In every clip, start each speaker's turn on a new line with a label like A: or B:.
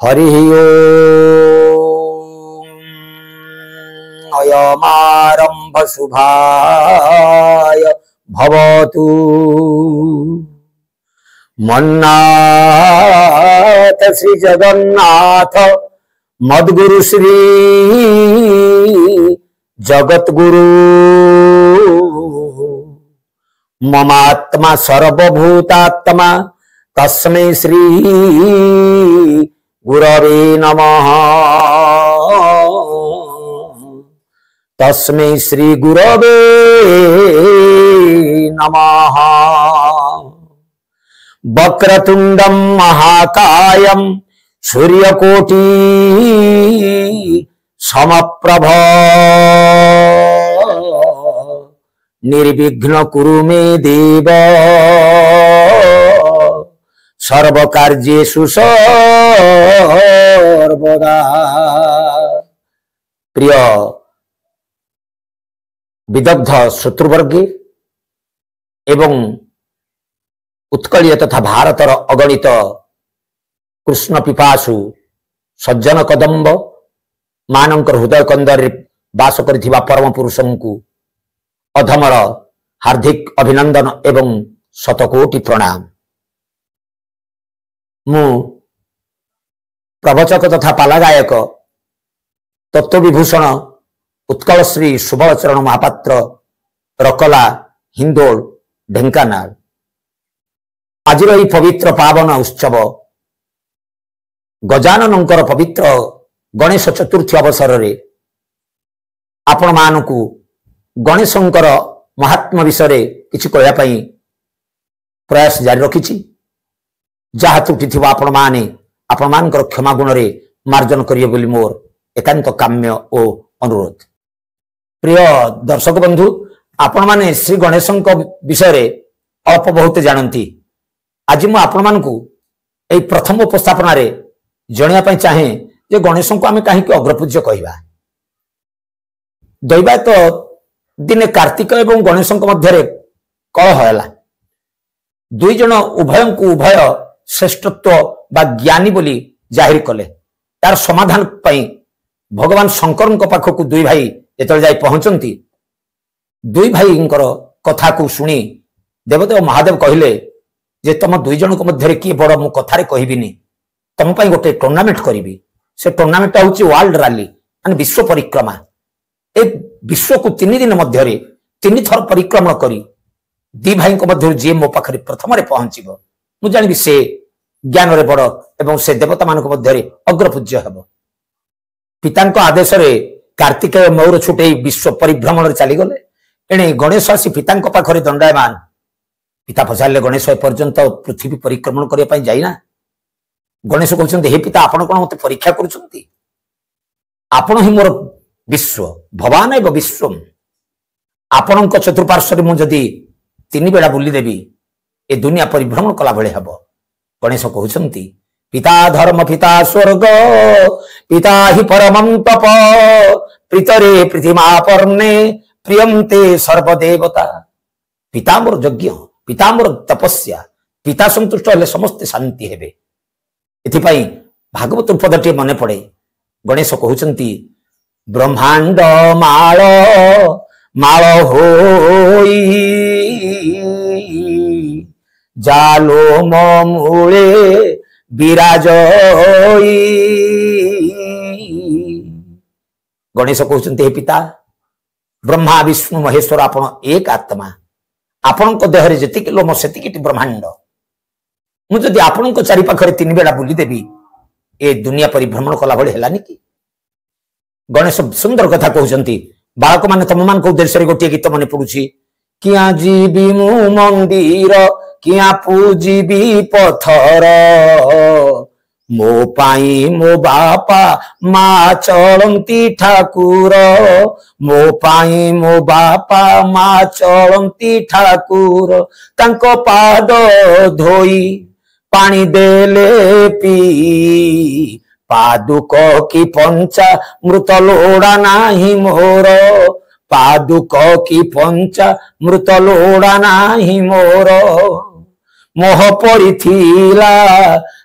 A: हरि ओम अयमारंभ शुभाय भवतु मन्नाथ श्री जगन्नाथ मद्गुरु श्री जगतगुरु ममात्मा सर्वभूतात्मा तस्मै श्री गुरवे नमः। तस्मै श्री गुरवे नमः। वक्रतुंडम महाकायम सूर्यकोटि समप्रभ निर्विघ्न कुरु मे देव सर्वकार्येषु सर्वदा। प्रिय विदग्ध श्रोतृवर्गे एवं उत्कलीय तथा भारतर अगणित कृष्ण पिपासु सज्जन कदम्ब मानकर हृदय कंदर बास करिथिबा परम पुरुषंकु अधमर हार्दिक अभिनंदन एवं शतकोटि प्रणाम। मु प्रवचक तथा पाला गायक तत्व विभूषण उत्कल श्री सुबलचरण महापात्र रकला हिंदोल ढेंकानाल। आज पवित्र पावन उत्सव गजाननंकर पवित्र गणेश चतुर्थी अवसर रे आपण मानकु गणेशंकर महात्मा विषय किछि कहया पई प्रयास जारी रखिछि। जहा त्रुटि थिबा आपण मानकर क्षमा गुण रे मार्जन करिए बोली मोर एकांत काम्य ओ अनुरोध। प्रिय दर्शक बंधु, आपण माने श्री गणेशंक विषय रे अल्प बहुत जानती। आज मु आपण मानकु एई प्रथम उपस्थापना रे जणिया पई चाहे जे गणेशंक आमे काहे कि अग्रपूज्य कहिबा। दैवात दिने कार्तिक एवं गणेशंक मध्य कलह होला। दुई जन उभयंकु उभय श्रेष्ठत्व बा ज्ञानी बोली जाहिर कले। तार समाधान पई भगवान शंकर पाखक दुई भाई जेतल जाई पहुंचंती, दुई भाई कथा को सुनी देवदेव महादेव कहले जे तुम दुई जन मध्य किए बड़ मु कथारे कहबिनी, तुम पई गोटे टूर्नामेंट करी। से टूर्नामेंट होची वर्ल्ड रैली माने विश्व परिक्रमा। ए विश्व को 3 दिन मध्य 3 थर परिक्रमण करी दी भाई मध्य जी मो पाखरे प्रथम पहुंचब मु जानी से ज्ञान रे बड़ एवं से देवता मान मध्य अग्रपूज्य हेब। पिता आदेश रे कार्तिक मौर छुटे विश्व परिभ्रमण चली गले। एणे गणेश आसी पिता पाखरे दंडायमान। पिता पचारे गणेश एपर्यंत पृथ्वी परिक्रमण करने जाइना। गणेश कहते हे पिता आपण कौन मत परीक्षा करुछंती? आपण ही मोर विश्व भवान एव विश्वम। आपण चतुर्पार्श्व मु जदि 3 बेला बुली देवी ए दुनिया परिभ्रमण कला भले हब। गणेश कहते पिता धर्म पिता स्वर्ग पिता हि परमं तप प्रीतरे पृथिमा पर्णे प्रियंते सर्वदेवता। पिता मोर यज्ञ पिता मोर तपस्या पिता संतुष्ट हेले समस्ते शांति हेबे। एथिपाई भागवत पदटी मने पड़े। गणेश कहते ब्रह्मांड माळ माळ होई जालो मूले विराज। गणेश कहते हे पिता ब्रह्मा विष्णु महेश्वर आपण एक आत्मा। आपण देहरे जेतिक लोम सेतिक ब्रह्मांड। मुझे आपण चारि पाखरे 3 बेला बुली देवी ए दुनिया परिभ्रमण कला भले हेलानी कि? गणेश सुंदर कथा कहते बालक माने तुम मान उद्देश्य गोटे गीत मन पड़ुछि किया जीवी मु मंदिर किया पूजीबी पथर मो पाई मो बापा मा चलंती ठाकुर मो पाई मो बापा मा चलंती ठाकुर तांको पाद धोई पानी देले पी पादुक की पंचा मृत लोड़ा नाही मोर पादुक की पंचा मृत लोड़ा नाही मोर मोह पड़िथिला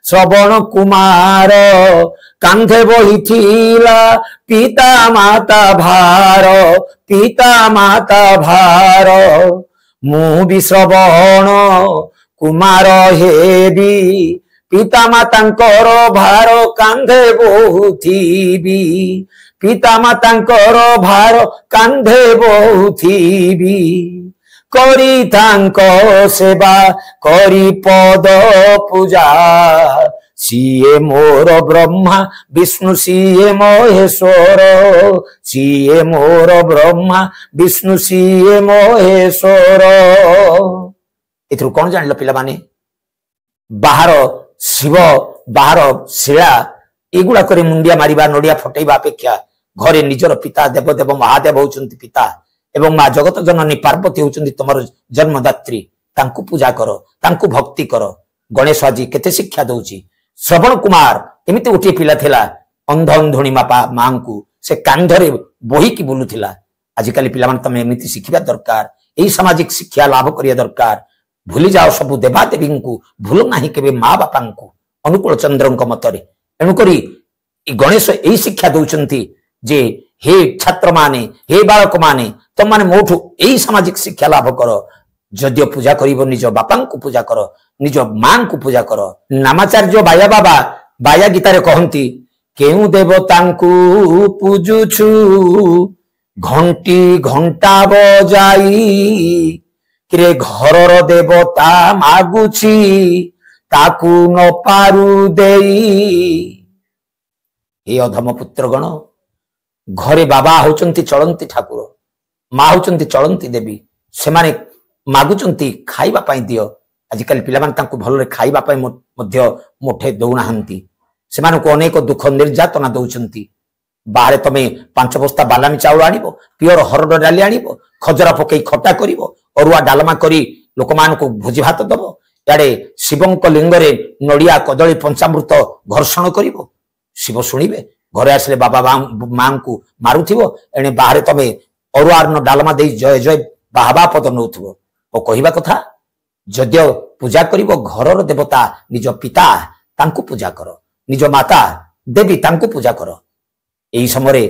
A: श्रवण कुमार कांधे बहिथिला पिता माता भार पिता माता भार मु भी श्रवण कुमार हेबी पिता मातांकर भार कांधे बहुथिबी पिता मातांकर भार कांधे बहुथिबी करी तांक सेवा करी पद पूजा सीए मोर ब्रह्मा विष्णु सीए महेश्वर सीए मोर ब्रह्मा विष्णु सीए महेश्वर। एथुर कौन जान पिला माने बाहर शिव बाहर शिला एगुड़ा करे मुंडिया मारिबा नडिया फटेबा अपेक्षा घरे निजर पिता देवदेव महादेव होउचंती पिता एवं माँ जगत जननी पार्वती होउचंती तमर जन्मदात्री तांकु पूजा करो तांकु भक्ति करो। गणेश आज केते शिक्षा दउची श्रवण कुमार एमिति उठी पिला थिला अंध अंधुणी मापा मां को से कांधरे बोही की बुलुथिला। आजिकाली पिला मान तमे एमिति शिखिबा दरकार एही सामाजिक शिक्षा लाभ करिया दरकार। भूली जाओ सबु देवादेवी को भूल नाही केबे माँ बापा को अनुकूल चंद्रଙ୍କ मतरे। एणुकरी गणेश यही शिक्षा दौरान जे हे छात्र माने हे बालक माने तुम माने मोठू यही सामाजिक शिक्षा लाभ कर जदियो पूजा करिवो निज बापा को पूजा कर निज मां को पूजा कर। नामाचार्य बाया बाबा बाया गीतारे कहंती केउ देवता को पूजुछु घंटी घंटा बजाई किरे घरर देवता मागुछि ताकू न पारु देई। ये अधम पुत्रगण घरे बाबा होचंती चलंती ठाकुर माँ होचंती चलंती देवी से माने मागुचंती खाइबा पाई दियो। आजिकाली पिला माने तांकु भलरे खाइबा पाई मध्य मुठे दउनाहंती से मानको अनेक दुख निर्यातना दउचंती। बाहरे तमे 5 बस्ता बालामी चाउल आनिबो पियर हरड डाली आनिबो खजरा पकई खटा करिवो अरुआ डालमा करी लोकमानको भोजी भात दबो याडे शिवंक लिंगरे नड़िया कदली पंचामृत घर्षण करिवो शिव शुणिबे घरे आसले बाबा मां को मारुथिबो एणे बाहरे तमे अरुआर डालमा दे जय जय बाबा पद नउथिबो। ओ कहिबा कथा जद्य पूजा करिवो घरर देवता निज पिता तांकु पूजा करो निज माता देवी तांकु पूजा करो। एही समय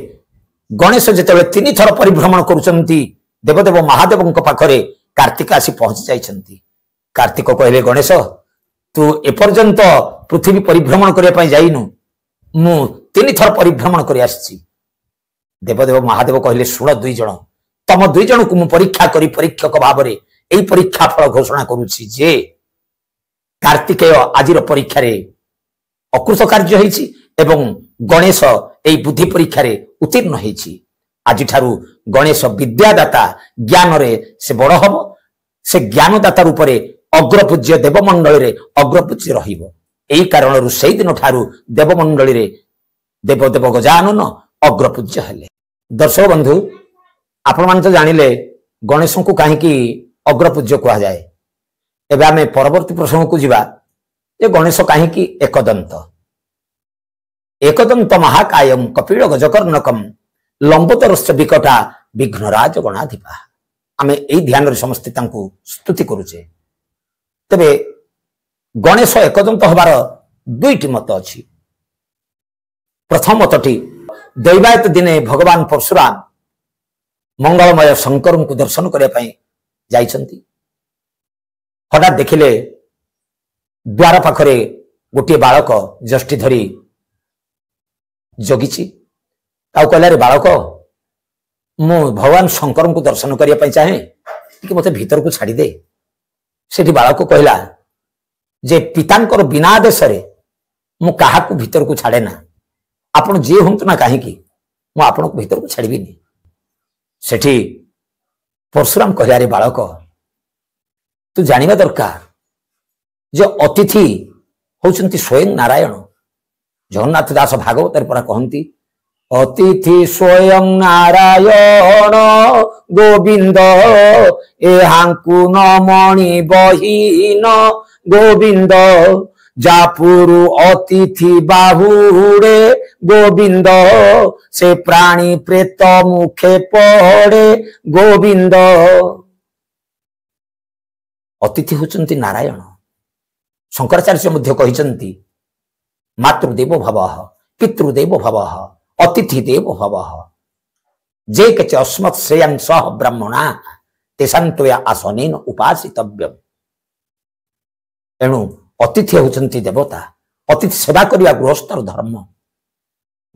A: गणेश जेतेबे 3 थर परिभ्रमण करूचंती देवदेव महादेवଙ୍କ पाखरे कार्तिक आसी पहुंची जाइछंती। कार्तिक कहले गणेश तू एपर्यंत पृथ्वी परिभ्रमण करिया पई जाइनु मु 3 थर परिभ्रमण करि आछि। देवदेव महादेव कहले सुण 2 जण तम 2 जण को मु परीक्षा करी परीक्षक भाव रे एई परीक्षा फल घोषणा करूछि जे कार्तिकेय आजिर परीक्षा रे अकृत कार्य होईछि एवं गणेश एई बुद्धि परीक्षा रे उत्तीर्ण होईछि। आज ठारू गणेश विद्यादाता ज्ञान रे से बड़ हबो से ज्ञानदाता रूप रे अग्रपूज्य देवमंडल रे अग्रपूज्य रहिबो। एई कारण रु सेई दिन ठारू देवमंडल रे देवदेव गजानन अग्रपूज्य हेले। दर्शक बंधु आपण मान तो जानिले गणेश को काहे की अग्रपूज्य कहा जाए। एबे आमे परवर्ती प्रसंग को जिबा जे गणेश काहे की एकदंत एकदंत महाकायम कपिल गजकर्णकम लंबोदरश्च विकटा विघ्नराज गणाधिपा। आमे एई ध्यान रे समस्त तांको स्तुति करूचे। तबे गणेश एकदंत हबार 2टी मत अछि। प्रथम मतटी दैवायत दिने भगवान परशुराम मंगलमय शंकर को दर्शन करने पाई जाइछंती। हठात देखिले द्वार पाखरे गोटे बालक जष्टि धरी जगिछि। ताऊ कहला रे बालक मु भगवान शंकर को दर्शन करने पाई चाहे कि मते भीतर को छाड़ी दे। सेठी बालक कहला जे पितांकर बिना आदेश रे मु काहा को भीतर को छाड़े ना आपण जे हंतु ना काहे कि मु आपण को भीतर को छाड़ीबिनी। सेठी परशुराम कहला रे बालक तू जानिबा दरकार जे अतिथि होचंती स्वयं नारायण। जगन्नाथ दास भागवत पर कहंती अतिथि स्वयं नारायण गोविंद एहांकु नमणि बहीन गोविंद जापुरु अतिथि बाहुड़े गोविंद से प्राणी प्रेत मुखे पड़े गोविंद। अतिथि होचंती नारायण। शंकराचार्य मध्य कहिचंती मातृदेव भव पितृदेव भव अतिथि देव भव जे के अस्मत् श्रेयांस ब्रह्मणा तेषांतया आसनेन उपासितव्यम। एणु अतिथि होचंती देवता, अतिथि सेवा करिया गृहस्थर धर्म।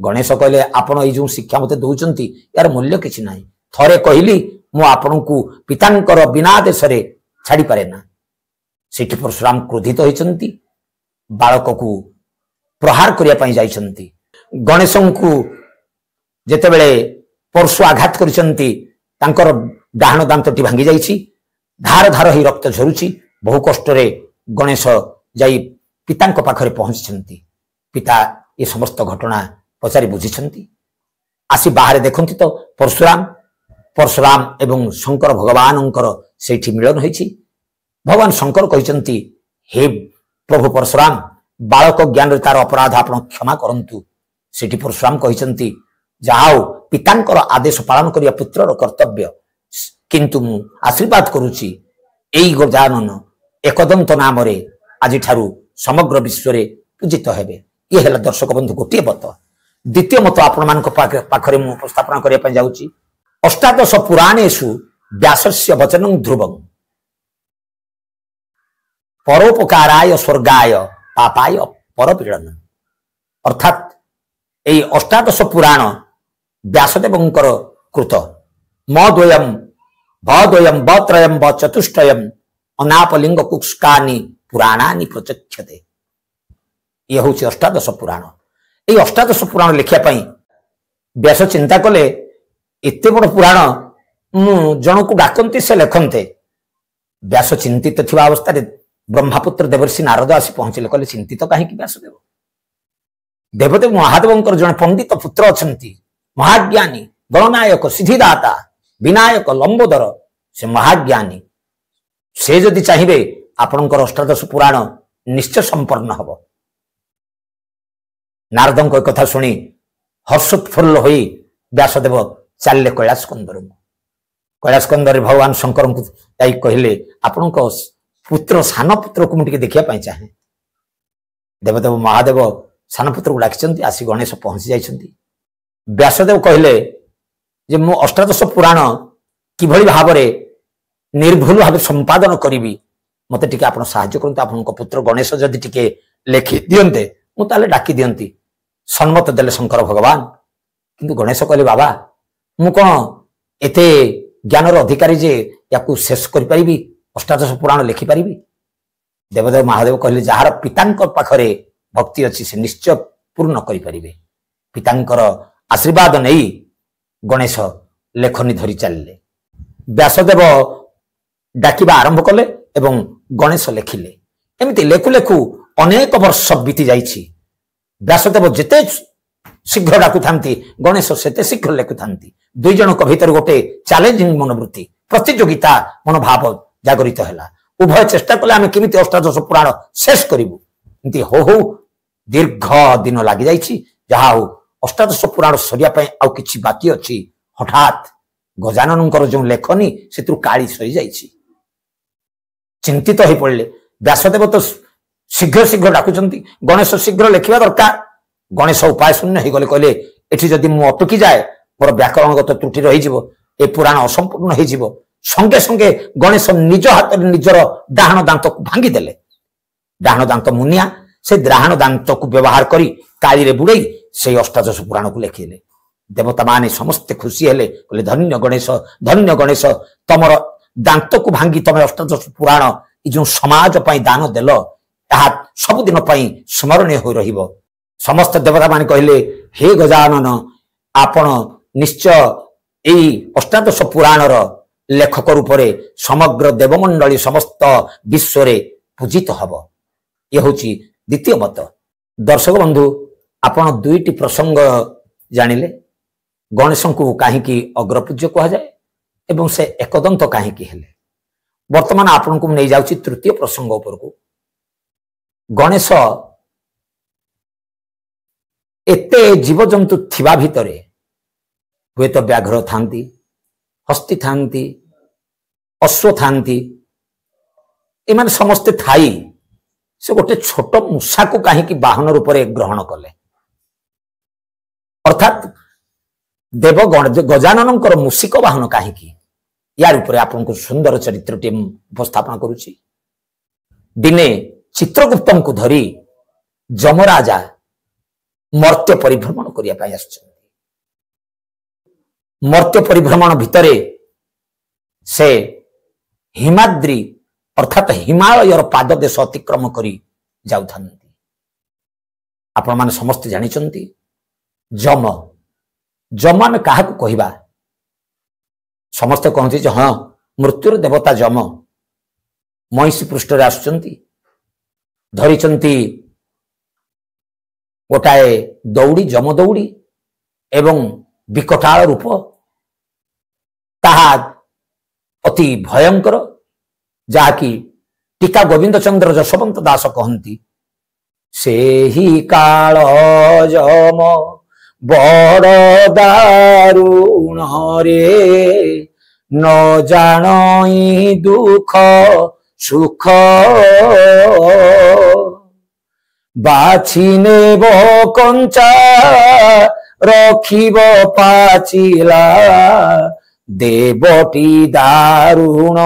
A: गणेश कहले आपण ए जो शिक्षा मते दउचंती यार मूल्य किछि नाही। थरे कहली मु आपनकु पितांकर बिना देशरे छाड़ी पारे ना। सेठी परशुराम क्रोधित होइचंती, बालक को प्रहार करिया पई जाइचंती। गणेशंकु जेतेबेले परशु आघात करिचंती तांकर डाहण दांतटी भांगी जाइछि, धार धार ही रक्त झरुछि। बहु कष्टरे गणेश जाई पितांक पाखरे पहुंचछंती। पिता ये समस्त घटना पचारि बुझिछंती। आसी बाहर देखंती तो परशुराम एवं शंकर भगवानंकर सेठी मिलन होइछि। भगवान शंकर कहिचंती हे प्रभु परशुराम बालक ज्ञान तार अपराध आपण क्षमा करंतु। सेठी परशुराम कहिचंती जाओ पितांकर आदेश पालन करिया पुत्रर कर्तव्य, किंतु मु आशीर्वाद करूची एई गजानन एकदंत नाम रे आज ठारू समग्र विश्व रे पूजित हेबे। ये हेला दर्शक बंधु गोटे मत। द्वितीय मत आपण मानक पाखरे मु उपस्थापन करिया पय जाउची। अष्टादश पुराणेषु व्यासस्य वचनं ध्रुवं परोपकाराय स्वर्गाय पापाय परपीड़न। अर्थात एई अष्टादश पुराण व्यासदेवंकर कृत मद्वयम भद्वयम बत्रयम व चतुष्टयम अनापलिंग कुक्ष्कानि पुराणानि प्रचक्षते। ये होची अष्टादश पुराण। एई अष्टादश पुराण लिखिया पई व्यास चिंता कले एते बड़ पुराण जन को डाकंती से लेखन्ते। व्यास चिंतित थिबा अवस्था रे ब्रह्मपुत्र देवर्षि नारद आसी पहुंचले, कहले चिंतित काहे कि व्यासदेव? देवदेव महादेवंकर जने पंडित पुत्र अछंती, महाज्ञानी गणनायक सिद्धिदाता विनायक लंबोदर, से महाज्ञानी। से जदि चाहिए आपणकर अष्टादश पुराण निश्चय संपन्न हब। नारदंक कथा शुणी हर्षोत्फुल्ल होई व्यासदेव चलले कैलाश कंदर। कैलाश कंदर भगवान शंकर को कहले आपण पुत्र सान पुत्र को मुझे देखा चाहे। देवदेव महादेव सान पुत्र को डाकी आसी गणेश पहुंची जाइछंती। व्यासदेव कहले जे मु अष्टादश पुराण किभଳି भावरे निर्भुल भाव संपादन करी मते टिके आपण साहाय्य करते। आपण पुत्र गणेश जदि टिके लेखि दियंते मु ताले डाकी दियंती। सम्मत देले शंकर भगवान। किंतु गणेश कहले बाबा मु कोन एते ज्ञानर अधिकारी जे याकू शेष करि परिबी, अष्टादश पुराण लिखि परिबी? देवदेव महादेव कहले जार पितांक पाखरे भक्ति अछि से निश्चय पूर्ण करि परिबे। पितांकर आशीर्वाद नहीं गणेश लेखनी धरी चलले। व्यासदेव डाकिबा आरंभ कले एवं गणेश लेखिले। एमती लेखु लेखु अनेक वर्ष बीती जाइछि। व्यासदेव जेते शीघ्र डाकु थांती गणेश सेते शीघ्र लेखु थांती। दुई जनक भीतर गोटे चैलेंजिंग मनोवृत्ति प्रतियोगिता मनोभाव जागरित हैला। उभय चेष्टा कले आमे केमिति अष्टादश पुराण शेष करिवु। एमती हो हो दीर्घ दिन लागि जाइछि। जहा हो अष्टादश पुराण सरिया पय आउ किछि बाकी अछि। हठात गजाननकर जो लेखनी सेतु काली सरी जाइछि। चिंतित हो पड़ले। व्यासदेव तो शीघ्र शीघ्र डाकुचंती, गणेश शीघ्र लेखिबा दरकार। गणेश उपाय शून्य हो गले, कहले एठी जदि मु अटकी जाए मोर व्याकरणगत त्रुटि रहि जिवो, ए पुराण असंपूर्ण हो जिवो। संगे संगे गणेश निज हाथ निजर डाहण दांत को भांगी देले। डाहण दांत मुनिया से डाहण दांत को व्यवहार करी काली रे बुड़ई से अष्टादश पुराण को लेखिले। देवता माने समस्त खुशी हेले, कहले धन्य गणेश तमर दांत को भांगी तमे अष्टादश पुराण ई जो समाज पई दान देलो ताहा सब दिन पई स्मरणीय हो रहिबो। समस्त देवता माने कहले हे गजानन आपण निश्चय एई अष्टादश पुराणर लेखक रूपरे समग्र देवमंडली समस्त विश्व रे पूजित हब। ये होची द्वितीय मत। दर्शक बंधु आपण दुईटी प्रसंग जानिले। गणेश को कहीं अग्रपूज्य कह जाए एवं से एकदंत कहीं हेले। वर्तमान आपण को नहीं जाउची तृतीय प्रसंग उपर को। गणेश एते जीवजंतु थिबा भितरे हुए तो व्याघ्र थांती, हस्ती थांती, अश्व थांती, एमान समस्ते थाई से गोटे छोट मूषा को कहीं बाहन रूप में ग्रहण कले अर्थात देव गजानन मूषिक वाहन कहीं यार ऊपर आपको सुंदर चरित्रटी उपस्थापन करुच्ची। दिने चित्रगुप्त को धरी जमराजा मर्त्य परिभ्रमण करने मर्त्य परिभ्रमण भितरे से हिमाद्री अर्थात हिमालयर पाद देश अतिक्रम करी जाउथांती। आपण माने समस्त जानिचंती जम जम आम क्या कहवा समस्ते कहते हाँ मृत्युर देवता जम महिषी पृष्ठ आसुचंती धरिचंती गोटाए दौड़ी जम दौड़ी एवं विकटाल रूप ताहा अति भयंकर जाकी टीका गोविंद चंद्र जशवंत दास कहती से ही काल जम बड़ दारुण रे न जानी दुख सुख बाछि नेब कंचा रखिब पाचिला देवटी दारुण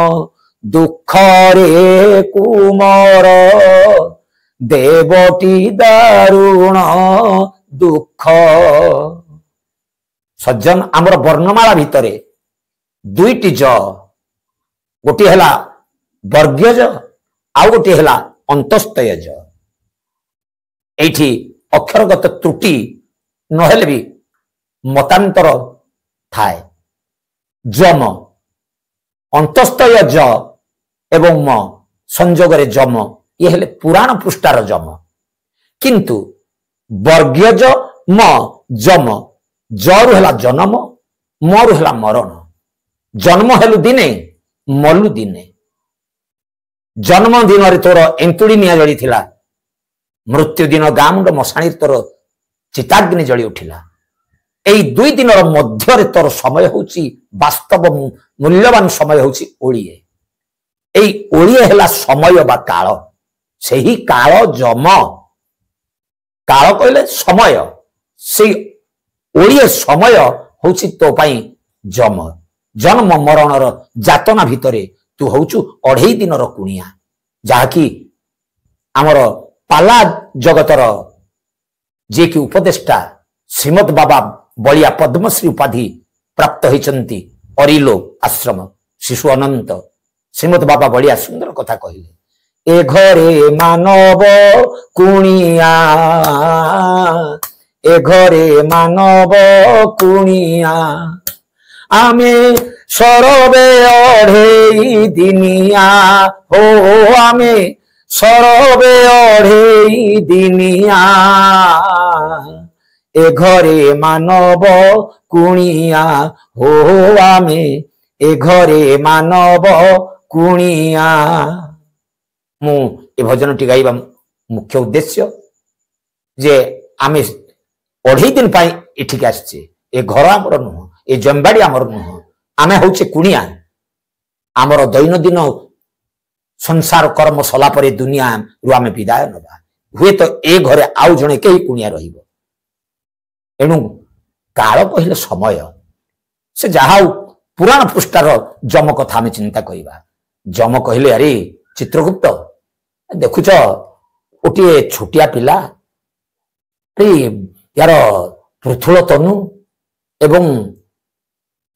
A: दुख रे कुमर देवटी दारुण दुख। सज्जन आमर वर्णमाला भितरे दुईटी ज गोटे है वर्ग्यज आउ गोटे है अंतस्तयज एठी अक्षरगत त्रुटि नहेले भी मतांतर थाए जम अंतस्तय ज एवं म संजोगरे जम ये हेले पुराण पृष्ठार जम किंतु वर्ग्यज म जम जरु है जन्म मरु है मरण जन्म हेलु दिने मलु दिने जन्म दिन रे तोर एंतुड़ी निया जड़ी थिला मृत्यु दिन गामुंड मशाणी तोर चिताग्नि जड़ी उठिला एई दुई दिन मध्य तोर समय होची वास्तव मूल्यवान समय होची ओळिए एई ओळिए हेला समय बा काल सेही काल जम काल कहले समय से ओळिए समय होची तो पाई जम जन्म मरणर जातना भितरे तू होचु 2.5 दिन कुणिया जाकी आमर पाला जगतर जे कि उपदेष्टा श्रीमद बाबा बलिया पद्मश्री उपाधि प्राप्त होइचंती अरिलो आश्रम शिशु अनंत श्रीमद बाबा बलिया सुंदर कथा कहले ए घरे मानव कुणिया ए घरे मानव कुणिया आमे सरबे 2.5 दिनिया हो आमे सरबे 2.5 दिनिया ए घरे मानव कुणिया हो आमे ए घरे मानव कुणिया। मु ए भजन टी गाइबा मुख्य उद्देश्य जे आमे 2.5 दिन पाई एठिक आछे ए घर आमर नुह ए जंबाड़ी आमर नुह आमे होचे कुणिया आमर दैनंदिन संसार कर्म सला परे दुनिया रु आमे विदाय नबा हुए तो ए घरे आउ जणे केही कुणिया रहिबो एणु काल कहले समय से जहा पुराण पृष्ठार जम कथा आमे चिंता करिबा जम कहले अरे चित्रगुप्त देखुच गोटे छोटिया पिला यार पृथुल तनु एवं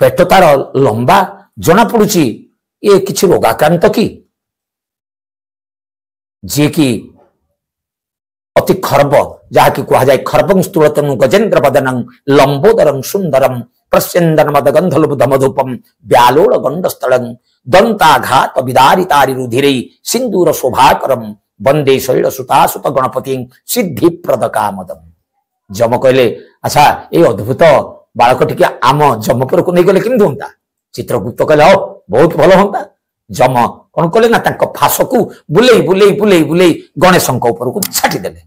A: पेट तार लंबा जना पड़ुची ये किछि रोगाक्रांत कि जी की अति खर्ब जहा कि कहा जाए खर्बं स्थूलतनु गजेन्द्र बदनं लंबोदरं सुंदरं प्रस्यन्दन मद गंधलबुध मधुपम व्यालोड़ गंडस्थलं दंताघात विदारितारि रुधिरे सिंदूर शोभाकरम वंदे शैल सुतासुत गणपति सिद्धि प्रद कामदम। जम कहले अच्छा ये अद्भुत बालक टिके आम जमपुर को नहीं गले केमि होता चित्रगुप्त कहले हो बहुत भल होता जम कौन कले ना फास को बुले बुले बुले बुले गणेश ऊपर को छाटी देले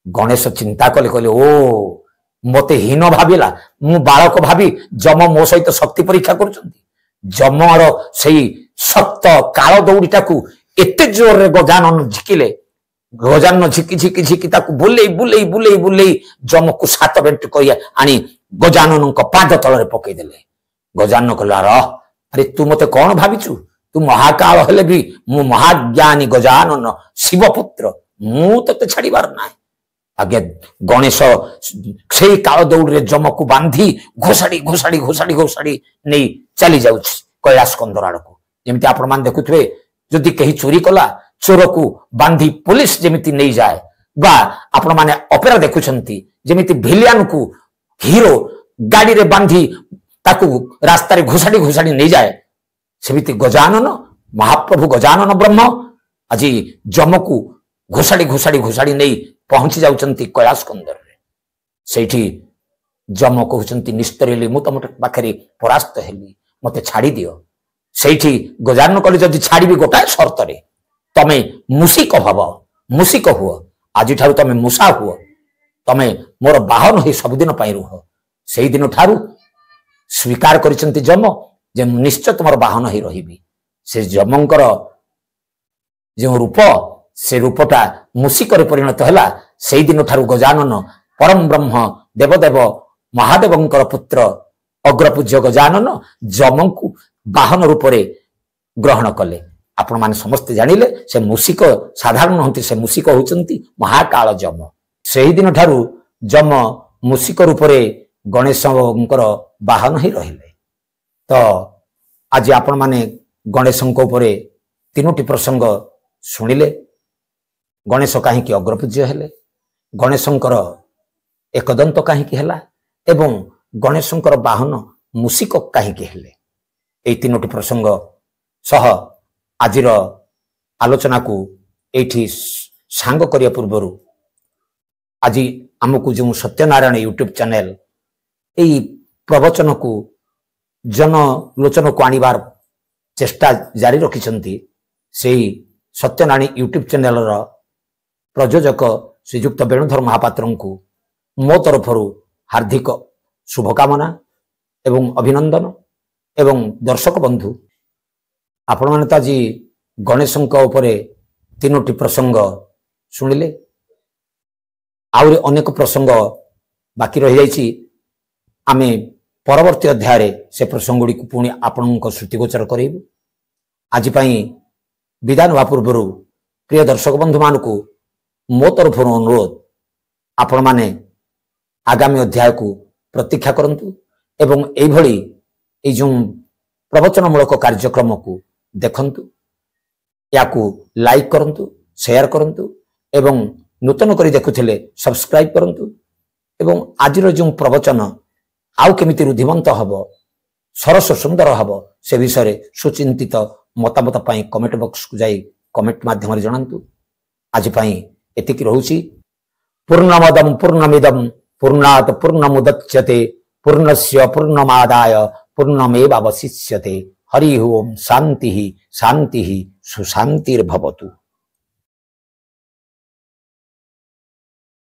A: गणेश चिंता कले कहले ओ मते हीन भाविला मु बालक भावी जम मो सहित शक्ति परीक्षा करुचंती जमर सही शक्त काल दौड़ीटा को एते जोर रे गजानन झिकिले ଗଜାନନ ଝିକି ଝିକି ଝିକି ତାକୁ ବୁଲେଇ ବୁଲେଇ ବୁଲେଇ ବୁଲେଇ ଯମକୁ 7 ବେଣ୍ଟ କରି ଆଣି ଗଜାନନଙ୍କ ପାଦ ତଳରେ ପକେଇଦେଲେ। ଗଜାନନ କହିଲା ରହ, ଆରେ ତୁ ମତେ କଣ ଭାବିଛୁ? ତୁ ମହାକାଳ ହେଲେ ବି ମୁଁ ମହାଜ୍ଞାନୀ ଗଜାନନ ଶିବପୁତ୍ର, ମୁଁ ତତେ ଛାଡିବାର ନାହିଁ। ଆଜ୍ଞା ଗଣେଶ ସେଇ କାଳ ଦୌଡରେ ଯମକୁ ବାନ୍ଧି ଘୋଷାଡି ଘୋଷାଡି ଘୋଷାଡି ଘୋଷାଡି ନେଇ ଚାଲି ଯାଉଛି କୈଳାସ କନ୍ଦର ଆଡକୁ। ଯେମିତି ଆପଣ ମାନେ ଦେଖୁଥିବେ, ଯଦି କେହି ଚୋରି କଲା, ଚୋରକୁ ବାନ୍ଧି ପୁଲିସ ଯେମିତି ନେଇଯାଏ, ବା ଆପଣ ମାନେ ଅପେରା ଦେଖୁଛନ୍ତି ଯେମିତି ଭିଲିଆନକୁ ହିରୋ ଗାଡିରେ ବାନ୍ଧି ତାକୁ ରାସ୍ତାରେ ଘୋଷାଡି ଘୋଷାଡି ନେଇଯାଏ, ସେମିତି ଗଜାନନ ମହାପ୍ରଭୁ ଗଜାନନ ବ୍ରହ୍ମ ଆଜି ଯମକୁ ଘୋଷାଡି ଘୋଷାଡି ଘୋଷାଡି ନେଇ ପହଞ୍ଚି ଯାଉଛନ୍ତି କୈଳାସ କନ୍ଦରରେ। ସେଇଠି ଯମ କହୁଛନ୍ତି ନିସ୍ତରୀ ହେଲି, ମୁଁ ତମ ପାଖରେ ପରାସ୍ତ ହେଲି, ମତେ ଛାଡି ଦିଅ। ସେଇଠି ଗଜାନନ କହିଲେ ଯଦି ଛାଡିବି ଗୋଟାଏ ସର୍ତ୍ତରେ, ତମେ ମୂଷିକ ଭବ, ମୂଷିକ ହୁଅ, ଆଜିଠାରୁ ତମେ ମୂଷା ହୁଅ, ତମେ ମୋର ବାହନ ହେଇ ସବୁଦିନ ପାଇଁ ରୁହ। ସେଇଦିନ ଠାରୁ ସ୍ୱୀକାର କରିଛନ୍ତି ଯମ ଯେ ନିଶ୍ଚୟ ତୁମର ବାହନ ହେଇ ରହିବି। ସେ ଯମଙ୍କର ଯେଉଁ ରୂପ, ସେ ରୂପଟା ମୂଷିକରେ ପରିଣତ ହେଲା। ସେଇଦିନ ଠାରୁ ଗଜାନନ ପରମ ବ୍ରହ୍ମ ଦେବଦେବ ମହାଦେବଙ୍କର ପୁତ୍ର ଅଗ୍ରପୂଜ୍ୟ ଗଜାନନ ଯମଙ୍କୁ ବାହନ ରୂପରେ ଗ୍ରହଣ କଲେ। ଆପଣମାନେ ସମସ୍ତେ ଜାଣିଲେ ସେ ମୂଷିକ ସାଧାରଣ ନୁହନ୍ତି, ସେ ମୂଷିକ ହେଉଛନ୍ତି ମହାକାଳ ଯମ। ସେହିଦିନ ଠାରୁ ଯମ ମୂଷିକ ରୂପରେ ଗଣେଶଙ୍କର ବାହନ ହିଁ ରହିଲେ। ତ ଆଜି ଆପଣମାନେ ଗଣେଶଙ୍କ ଉପରେ 3ଟି ପ୍ରସଙ୍ଗ ଶୁଣିଲେ। ଗଣେଶ କାହିଁକି ଅଗ୍ରପୂଜ୍ୟ ହେଲେ, ଗଣେଶଙ୍କର ଏକଦନ୍ତ କାହିଁକି ହେଲା, ଏବଂ ଗଣେଶଙ୍କର ବାହନ ମୂଷିକ କାହିଁକି ହେଲେ। এই 3ଟି ପ୍ରସଙ୍ଗ ସହ ଆଜିର ଆଲୋଚନାକୁ ଏଇଠି ସାଙ୍ଗ କରିବା ପୂର୍ବରୁ ଆଜି ଆମକୁ ଯେଉଁ ସତ୍ୟନାରାୟଣ ୟୁଟ୍ୟୁବ ଚ୍ୟାନେଲ এই ପ୍ରବଚନକୁ ଜନଲୋଚନକୁ ଆଣିବାର ଚେଷ୍ଟା ଜାରି ରଖିଛନ୍ତି, ସେହି ସତ୍ୟନାରାୟଣ ୟୁଟ୍ୟୁବ ଚ୍ୟାନେଲର ପ୍ରଯୋଜକ ଶ୍ରୀଯୁକ୍ତ ବେଣୁଧର ମହାପାତ୍ରଙ୍କୁ ମୋ ତରଫରୁ ହାର୍ଦ୍ଦିକ ଶୁଭକାମନା ଏବଂ ଅଭିନନ୍ଦନ। ଏବଂ ଦର୍ଶକ ବନ୍ଧୁ, ଆପଣମାନେ ତ ଆଜି ଗଣେଶଙ୍କ ଉପରେ 3ଟି ପ୍ରସଙ୍ଗ ଶୁଣିଲେ। ଆହୁରି ଅନେକ ପ୍ରସଙ୍ଗ ବାକି ରହିଯାଇଛି। ଆମେ ପରବର୍ତ୍ତୀ ଅଧ୍ୟାୟରେ ସେ ପ୍ରସଙ୍ଗ ଗୁଡ଼ିକୁ ପୁଣି ଆପଣଙ୍କ ଶ୍ରୁତିଗୋଚର କରାଇବୁ। ଆଜି ପାଇଁ ବିଦାୟ ନେବା ପୂର୍ବରୁ ପ୍ରିୟ ଦର୍ଶକ ବନ୍ଧୁମାନଙ୍କୁ ମୋ ତରଫରୁ ଅନୁରୋଧ, ଆପଣମାନେ ଆଗାମୀ ଅଧ୍ୟାୟକୁ ପ୍ରତୀକ୍ଷା କରନ୍ତୁ ଏବଂ ଏଇଭଳି এই ଯେଉଁ ପ୍ରବଚନମୂଳକ କାର୍ଯ୍ୟକ୍ରମକୁ ଦେଖନ୍ତୁ, ୟାକୁ ଲାଇକ୍ କରନ୍ତୁ, ସେୟାର କରନ୍ତୁ ଏବଂ ନୂତନ କରି ଦେଖୁଥିଲେ ସବସ୍କ୍ରାଇବ୍ କରନ୍ତୁ। ଏବଂ ଆଜିର ଯେଉଁ ପ୍ରବଚନ ଆଉ କେମିତି ରୁଦ୍ଧିମନ୍ତ ହେବ, ସରସ ସୁନ୍ଦର ହେବ, ସେ ବିଷୟରେ ସୁଚିନ୍ତିତ ମତାମତ ପାଇଁ କମେଣ୍ଟ ବକ୍ସକୁ ଯାଇ କମେଣ୍ଟ ମାଧ୍ୟମରେ ଜଣାନ୍ତୁ। ଆଜି ପାଇଁ ଏତିକି ରହୁଛି। ପୂର୍ଣ୍ଣମଦଂ ପୂର୍ଣ୍ଣମିଦଂ ପୂର୍ଣ୍ଣାତ୍ ପୂର୍ଣ୍ଣମୁଦଚ୍ୟତେ ପୂର୍ଣ୍ଣସ୍ୟ ପୂର୍ଣ୍ଣମାଦାୟ ପୂର୍ଣ୍ଣମେବାବଶିଷ୍ୟତେ। ହରି ଓಂ ଶାନ୍ତି ଶାନ୍ତି ସୁଶାନ୍ତିର୍ଭବତୁ।